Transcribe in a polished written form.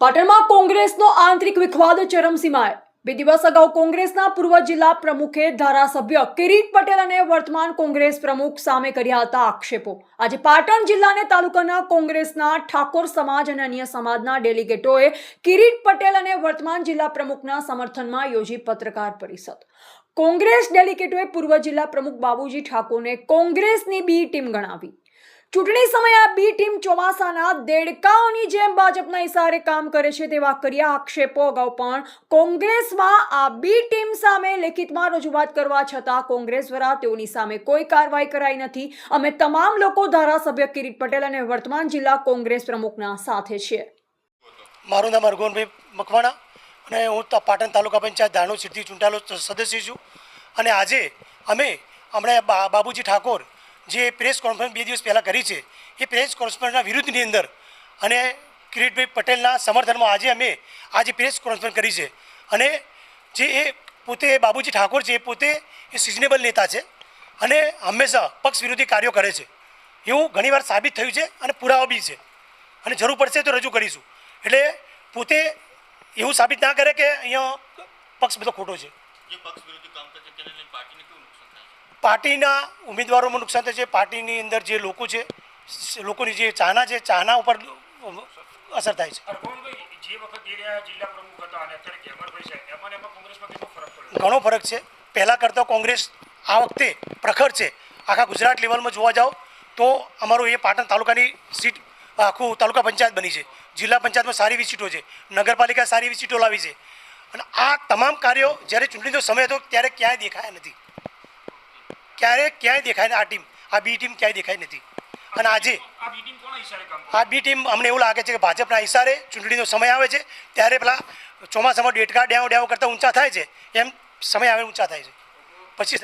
પાટણમાં કોંગ્રેસનો આંતરિક વિખવાદ ચરમસીમાએ। 2 દિવસ અગાઉ કોંગ્રેસના પૂર્વ જિલ્લા પ્રમુખે ધારાસભ્ય કિરીટ પટેલ અને વર્તમાન કોંગ્રેસ પ્રમુખ સામે કર્યા હતા આક્ષેપો। આજે પાટણ જિલ્લા અને તાલુકાના કોંગ્રેસના ઠાકોર સમાજ અને અન્ય સમાજના ડેલિગેટોએ કિરીટ પટેલ અને વર્તમાન જિલ્લા પ્રમુખના સમર્થનમાં યોજી પત્રકાર પરિષદ। કોંગ્રેસ ડેલિગેટોએ પૂર્વ જિલ્લા પ્રમુખ બાબુજી ઠાકોરને કોંગ્રેસની બી ટીમ ગણાવી। ચૂંટણી સમયે આ બી ટીમ ચોમાસાના દેડકાઓની જેમ ભાજપના ઇશારે કામ કરે છે તેવા કર્યા આક્ષેપો। અગાઉ પણ કોંગ્રેસમાં આ બી ટીમ સામે લેખિતમાં રજૂઆત કરવા છતાં કોંગ્રેસ દ્વારા તેઓની સામે કોઈ કાર્યવાહી કરાઈ નથી। અમે તમામ લોકો ધારાસભ્ય કિરીટ પટેલ અને વર્તમાન જિલ્લા કોંગ્રેસ પ્રમુખના સાથે છીએ। મારું નામ અરગોનભાઈ મકવાણા અને હું પાટણ તાલુકા પંચાયત ધાણો સિદ્ધિ ચૂંટાયેલો સદસ્ય છું। અને આજે અમે હમણાં બાબુજી ઠાકોર જે પ્રેસ કોન્ફરન્સ 2 દિવસ પહેલાં કરી છે એ પ્રેસ કોન્ફરન્સના વિરુદ્ધની અંદર અને કિરીટભાઈ પટેલના સમર્થનમાં આજે અમે આજે પ્રેસ કોન્ફરન્સ કરી છે। અને જે એ પોતે બાબુજી ઠાકોર છે એ પોતે એ સિઝનેબલ નેતા છે અને હંમેશા પક્ષ વિરોધી કાર્યો કરે છે એવું ઘણીવાર સાબિત થયું છે અને પુરાવા બી છે અને જરૂર પડશે તો રજૂ કરીશું। એટલે પોતે એવું સાબિત ના કરે કે અહીંયા પક્ષ બધો ખોટો છે। પાર્ટીના ઉમેદવારોમાં નુકસાન થાય છે, પાર્ટીની અંદર જે લોકો છે લોકોની જે ચાહના છે ચાહના ઉપર અસર થાય છે। ઘણો ફરક છે। પહેલાં કરતાં કોંગ્રેસ આ વખતે પ્રખર છે। આખા ગુજરાત લેવલમાં જોવા જાઓ તો અમારું એ પાટણ તાલુકાની સીટ આખું તાલુકા પંચાયત બની છે। જિલ્લા પંચાયતમાં સારી એવી સીટો છે, નગરપાલિકા સારી એવી સીટો લાવી છે। અને આ તમામ કાર્યો જ્યારે ચૂંટણીનો સમય હતો ત્યારે ક્યાંય દેખાયા નથી, ક્યાંય દેખાય આ ટીમ આ બી ટીમ ક્યાંય દેખાઈ નથી। અને આજે આ બી ટીમ અમને એવું લાગે છે કે ભાજપના ઇશારે ચૂંટણીનો સમય આવે છે ત્યારે પેલા ચોમાસામાં ડેટકા ડેવ કરતાં ઊંચા થાય છે એમ સમય આવે ઊંચા થાય છે પછી